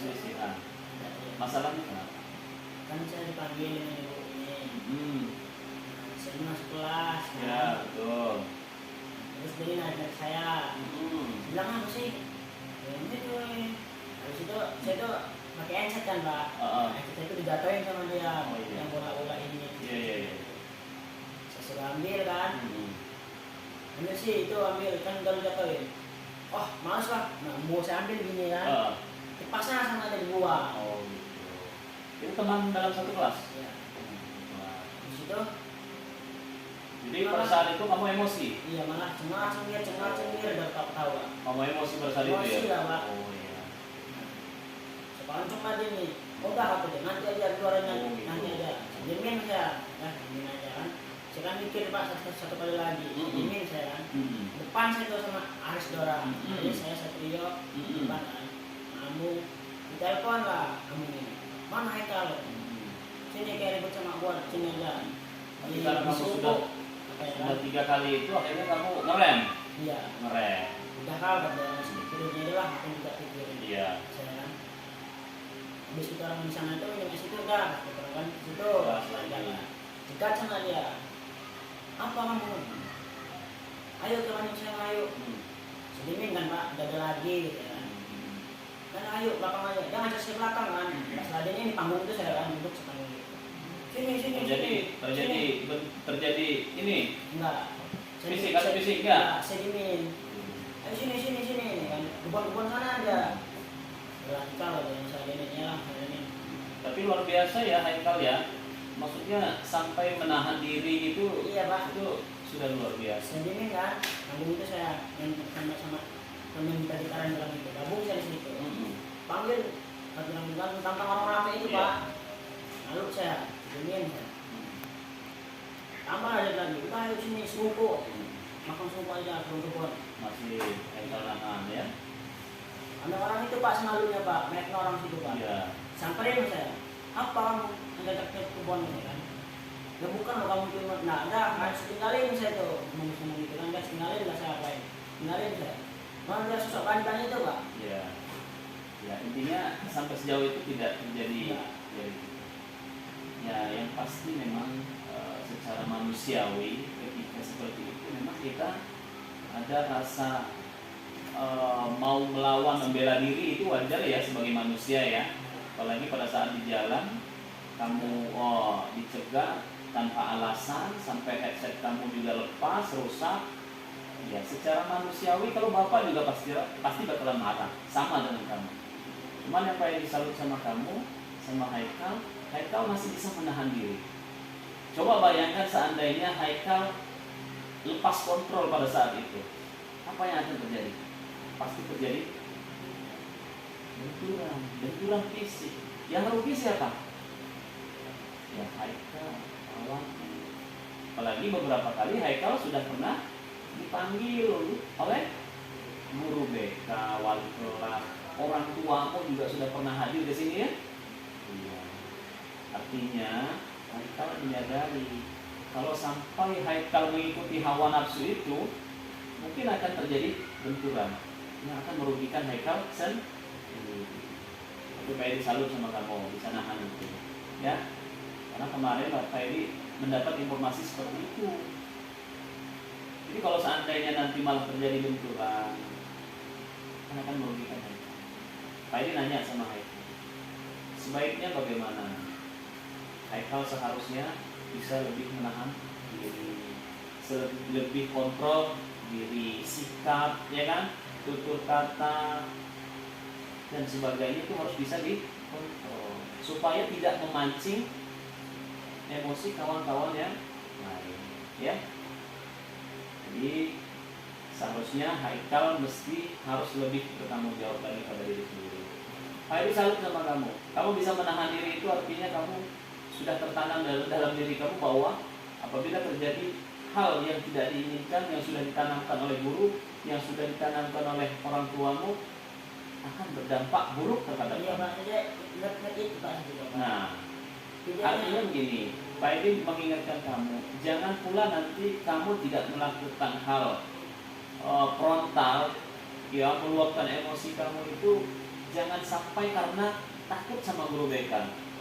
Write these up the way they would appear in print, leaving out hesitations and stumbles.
perselisihan. Masalahnya kenapa? Kan saya dipanggil dengan ibu ini. Saya masuk kelas. Ya, betul. Terus dia nanya saya. Bilang apa sih? Ini tuh. Habis itu saya tuh pakai headset kan, Pak. Headset itu dijatuhin sama dia. Yang bola-bola ini. Iya. Saya suruh ambil kan. Ambil sih itu ambil kan udah dijatuhin. Oh, males Pak. Nah, mau saya ambil gini kan. Dipaksa sama dia dibuang. Oh gitu. Itu teman dalam satu kelas? Ya. Di situ. Jadi pada saat itu kamu emosi? Iya, malah cengar-cengir udah tahu Pak. Kamu emosi pada saat itu ya? Emosi lah Pak. Oh iya. Sekarang cuma dia nih. Udah apa deh, nanti aja keluarin nanti aja. Jamin saya. Ya, jamin aja kan. Saya kan mikir Pak satu kali lagi. Jamin saya kan. Depan saya tuh sama Aris Dora. Jadi saya Satrio depan kan. Kamu ditelepon lah kamu ini. Mana Haikal? Sini kayak ribut sama gua, sini aja. Tapi kalau kamu sudah 3 kali itu akhirnya kamu ngerem? Iya. Ngerem. Udah kal pada pikirin aja lah, aku juga pikirin. Iya. Saya kan. Habis itu orang di sana itu minum es itu udah, kita kan di situ. Dekat sama dia. Apa kamu? Ayo teman saya ayo. Sedimin kan Pak, udah ada lagi gitu ya. Kan ayo belakang aja, jangan ngajak saya belakang kan. Pas ladennya di panggung itu saya kan duduk sepanggung gitu. Terjadi ini? Enggak. Fisik enggak? Saya dimin. Ayo sini kan. Kebun sana aja. Lancar aja yang saya ini lah, ini. Tapi luar biasa ya Haikal ya. Maksudnya sampai menahan diri gitu. Iya Pak. Itu sudah luar biasa. Saya dimin kan. Panggung itu saya yang sama teman kita dalam itu. Gabung saya di situ. Panggil bilang tentang orang ramai itu Pak. Lalu saya dimin saya. Tambah aja lagi. Udah ayo sini serumpuk. Makan serumpuk aja kebun. Masih Haikal nahan ya. Ada orang itu Pak semalunya Pak, banyak orang situ Pak. Iya. Samperin saya. Apa kamu ngajak ke kebun ini kan? Ya bukan loh kamu cuma, nah harus tinggalin saya tuh, ngomong gitu kan, guys tinggalin lah saya apain, tinggalin saya. Mana dia sosok banyak itu Pak? Iya. Ya intinya sampai sejauh itu tidak terjadi. Ya yang pasti memang secara manusiawi ketika seperti itu memang kita ada rasa mau melawan membela diri itu wajar ya sebagai manusia ya. Apalagi pada saat di jalan kamu dicegah tanpa alasan sampai headset kamu juga lepas rusak. Ya secara manusiawi kalau bapak juga pasti bakalan marah sama dengan kamu. Cuman yang paling disalut sama kamu sama Haikal masih bisa menahan diri. Coba bayangkan seandainya Haikal lepas kontrol pada saat itu, apa yang akan terjadi? Pasti terjadi benturan fisik. Yang rugi siapa? Ya Haikal, awak. Apalagi beberapa kali Haikal sudah pernah dipanggil oleh guru BK, wali kelas, orang tuamu juga sudah pernah hadir di sini ya. Iya. Artinya Haikal menyadari kalau sampai Haikal mengikuti hawa nafsu itu, mungkin akan terjadi benturan yang akan merugikan Haikal sendiri. Tapi Pak Edi salut sama kamu bisa nahan itu, ya. Karena kemarin Pak Edi mendapat informasi seperti itu. Jadi kalau seandainya nanti malah terjadi benturan, akan merugikan Haikal. Pak Edi nanya sama Haikal, sebaiknya bagaimana? Haikal seharusnya bisa lebih menahan diri, lebih kontrol diri, sikap, ya kan, tutur kata dan sebagainya itu harus bisa dikontrol supaya tidak memancing emosi kawan-kawan yang lain, ya. Jadi seharusnya Haikal mesti harus lebih bertanggung jawab lagi pada diri sendiri. Haikal salut sama kamu. Kamu bisa menahan diri itu artinya kamu sudah tertanam dalam diri kamu bahwa apabila terjadi hal yang tidak diinginkan, yang sudah ditanamkan oleh guru, yang sudah ditanamkan oleh orang tuamu, akan berdampak buruk terhadap kamu. Nah, artinya begini, Pak Edi mengingatkan kamu, jangan pula nanti kamu tidak melakukan hal frontal, ya meluapkan emosi kamu itu Jangan sampai karena takut sama guru BK,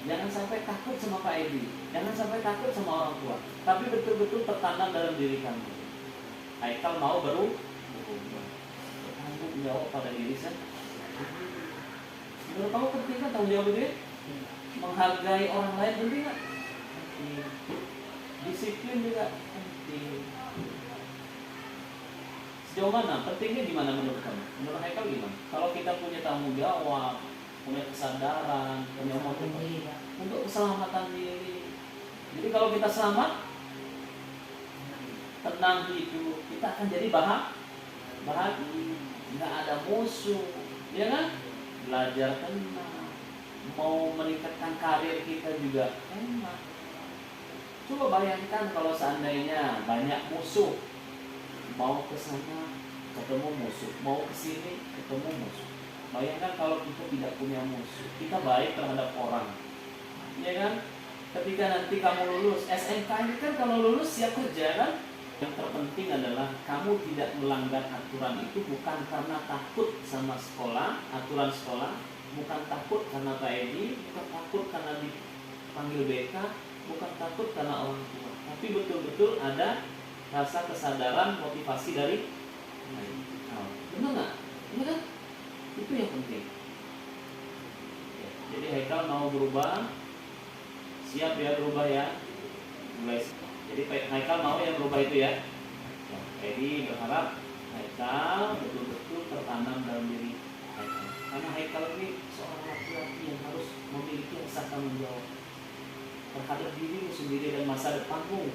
jangan sampai takut sama Pak Edi, jangan sampai takut sama orang tua, tapi betul-betul tertanam dalam diri kamu. Haikal mau bertanggung jawab pada diri sendiri. Menurut kamu penting kan tanggung jawab itu? Menghargai orang lain penting nggak? Disiplin juga penting. Sejauh mana? Pentingnya gimana menurut kamu? Menurut Haikal gimana? Kalau kita punya tanggung jawab, punya kesadaran, punya motivasi untuk keselamatan diri. Jadi kalau kita selamat, tenang hidup, kita akan jadi bahagia. Nggak ada musuh, ya kan? Belajar tenang, mau meningkatkan karir kita juga enak. Coba bayangkan kalau seandainya banyak musuh, mau ke sana ketemu musuh, mau ke sini ketemu musuh. Bayangkan kalau kita tidak punya musuh, kita baik terhadap orang, ya kan? Ketika nanti kamu lulus SMK ini kan, kalau lulus siap kerja kan? Yang terpenting adalah kamu tidak melanggar aturan itu, bukan karena takut sama sekolah, aturan sekolah, bukan takut karena Pak Edi, bukan takut karena dipanggil BK, bukan takut karena orang tua, tapi betul-betul ada rasa kesadaran, motivasi dari benar nggak? Ini kan itu yang penting. Jadi Haikal mau berubah, siap ya berubah ya, mulai. Jadi Haikal mau yang berubah itu ya. Jadi berharap Haikal betul-betul tertanam dalam diri Haikal. Karena Haikal ini seorang laki-laki yang harus memiliki rasa tanggung jawab terhadap dirimu sendiri dan masa depanmu,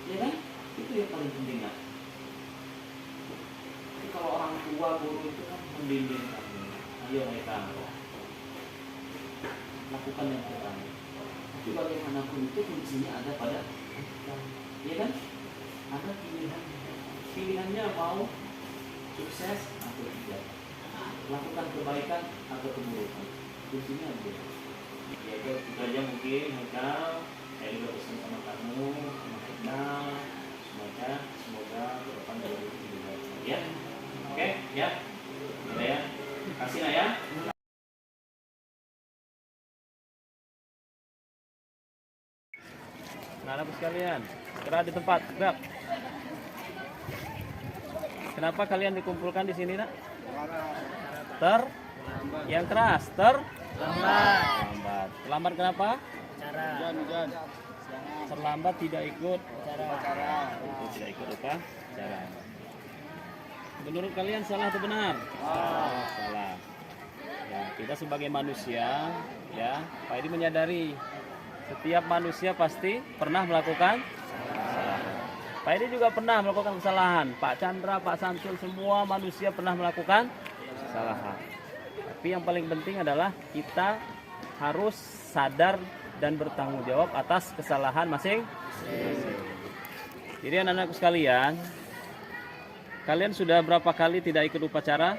ya kan? Itu yang paling penting kan. Jadi kalau orang tua, guru itu kan membimbing kamu. Ayo Haikal, lakukan yang pertama. Tapi bagaimanapun itu kuncinya ada pada kita, ya kan? Ada pilihan. Pilihannya mau sukses atau tidak, lakukan kebaikan atau keburukan. Kuncinya ada. Ya itu aja mungkin Haikal. Saya juga pesan sama kamu, sama Haikal. Semoga ke depan lebih baik ya. Oke, ya. Udah ya. Kasih lah ya. Anak-anak sekalian, gerak di tempat, gerak. Kenapa kalian dikumpulkan di sini, Nak? Yang keras, terlambat. Terlambat kenapa? Hujan. Terlambat tidak ikut tidak ikut cara. Menurut kalian salah atau benar? Salah. Ya, kita sebagai manusia, ya, Pak Edi menyadari setiap manusia pasti pernah melakukan kesalahan. Pak Edi juga pernah melakukan kesalahan. Pak Chandra, Pak Samsul, semua manusia pernah melakukan kesalahan. Tapi yang paling penting adalah kita harus sadar dan bertanggung jawab atas kesalahan masing-masing. Jadi anak-anakku sekalian, kalian sudah berapa kali tidak ikut upacara?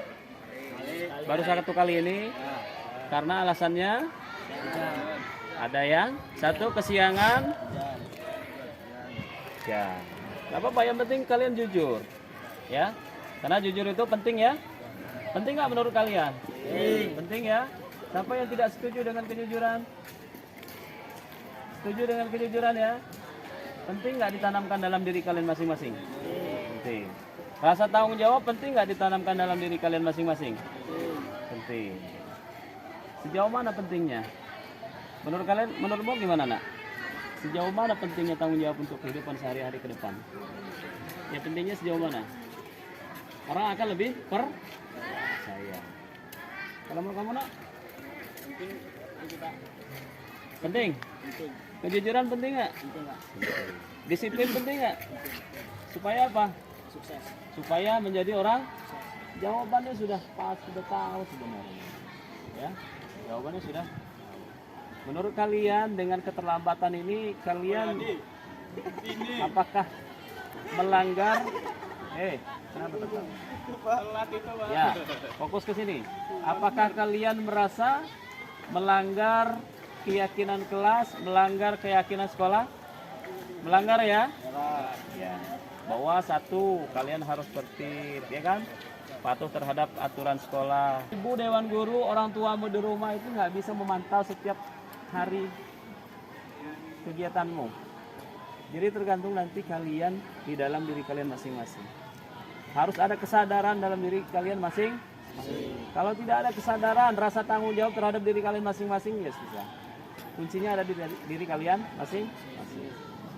Baru 1 kali ini. Karena alasannya ada yang satu kesiangan. Ya, nggak apa-apa, yang penting kalian jujur, ya. Karena jujur itu penting ya. Penting nggak menurut kalian? Penting ya. Siapa yang tidak setuju dengan kejujuran? Setuju dengan kejujuran ya? Penting nggak ditanamkan dalam diri kalian masing-masing? Penting. Rasa tanggung jawab penting nggak ditanamkan dalam diri kalian masing-masing? Penting. Sejauh mana pentingnya? Menurut kalian, menurutmu gimana, Nak? Sejauh mana pentingnya tanggung jawab untuk kehidupan sehari-hari ke depan? Ya pentingnya sejauh mana? Orang akan lebih percaya. Kalau menurut kamu, Nak? Penting. Kejujuran penting nggak? Disiplin penting nggak? Supaya apa? Sukses. Supaya menjadi orang. Jawabannya sudah pas, sudah tahu sebenarnya. Ya, jawabannya sudah. Menurut kalian dengan keterlambatan ini, kalian apakah melanggar? Kenapa tertawa? Ya, fokus ke sini. Apakah kalian merasa melanggar keyakinan kelas, melanggar keyakinan sekolah? Melanggar ya? Ya. Bahwa satu, kalian harus tertib, ya kan? patuh terhadap aturan sekolah. Ibu dewan guru, orang tua di rumah itu nggak bisa memantau setiap hari kegiatanmu. Jadi tergantung nanti kalian di dalam diri kalian masing-masing. Harus ada kesadaran dalam diri kalian masing-masing. Kalau tidak ada kesadaran, rasa tanggung jawab terhadap diri kalian masing-masing, ya susah. Kuncinya ada di diri kalian masing-masing.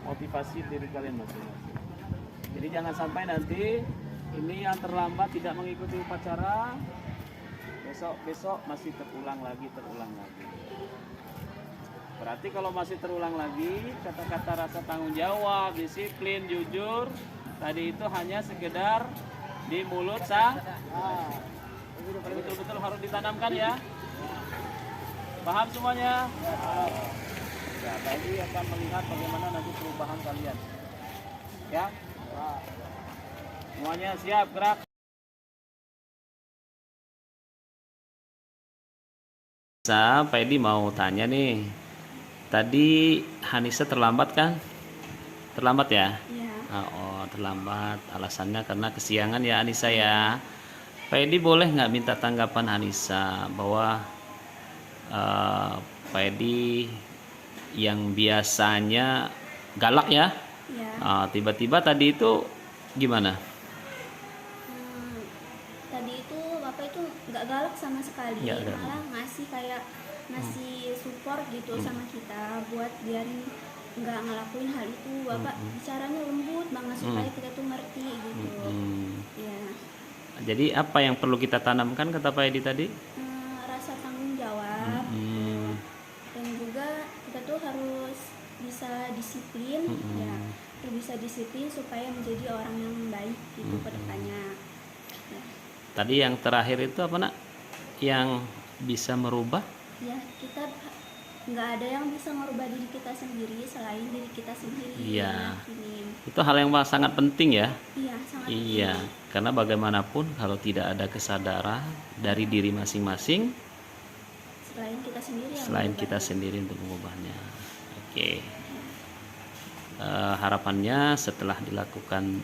Motivasi diri kalian masing-masing. Jadi jangan sampai nanti ini yang terlambat tidak mengikuti upacara, besok masih terulang lagi. Berarti kalau masih terulang lagi, kata-kata rasa tanggung jawab, disiplin, jujur, tadi itu hanya sekedar di mulut betul-betul harus ditanamkan ya. Paham semuanya? Ya, tadi akan melihat bagaimana nanti perubahan kalian. Ya. Semuanya siap, gerak. Pak Edi mau tanya nih. Tadi Hanisa terlambat kan? Terlambat ya? Iya. Oh, terlambat. Alasannya karena kesiangan ya Hanisa ya. Pak Edi boleh nggak minta tanggapan Hanisa bahwa Pak Edi yang biasanya galak ya? Iya. Tiba-tiba tadi itu gimana? Tadi itu Bapak itu nggak galak sama sekali, Nggak galak. malah ngasih support gitu sama kita buat biarin nggak ngelakuin hal itu. Bapak bicaranya lembut banget supaya kita tuh ngerti gitu. Ya. Jadi apa yang perlu kita tanamkan kata Pak Edi tadi? Rasa tanggung jawab dan juga kita tuh harus bisa disiplin ya, harus bisa disiplin supaya menjadi orang yang baik gitu ke depannya. Ya. Tadi yang terakhir itu apa nak? Yang bisa merubah? Ya, kita nggak ada yang bisa merubah diri kita sendiri selain diri kita sendiri. Iya. Ini. Itu hal yang sangat penting ya. Iya, sangat Iya, penting. karena bagaimanapun kalau tidak ada kesadaran dari diri masing-masing, Selain kita sendiri sendiri yang untuk mengubahnya. Oke. Harapannya setelah dilakukan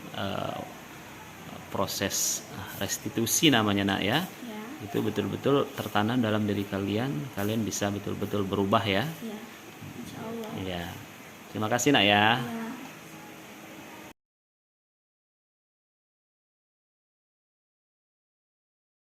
proses restitusi namanya nak ya, Ya, itu betul-betul tertanam dalam diri kalian bisa betul-betul berubah ya. ya, insya Allah. Ya. Terima kasih nak ya. Ya.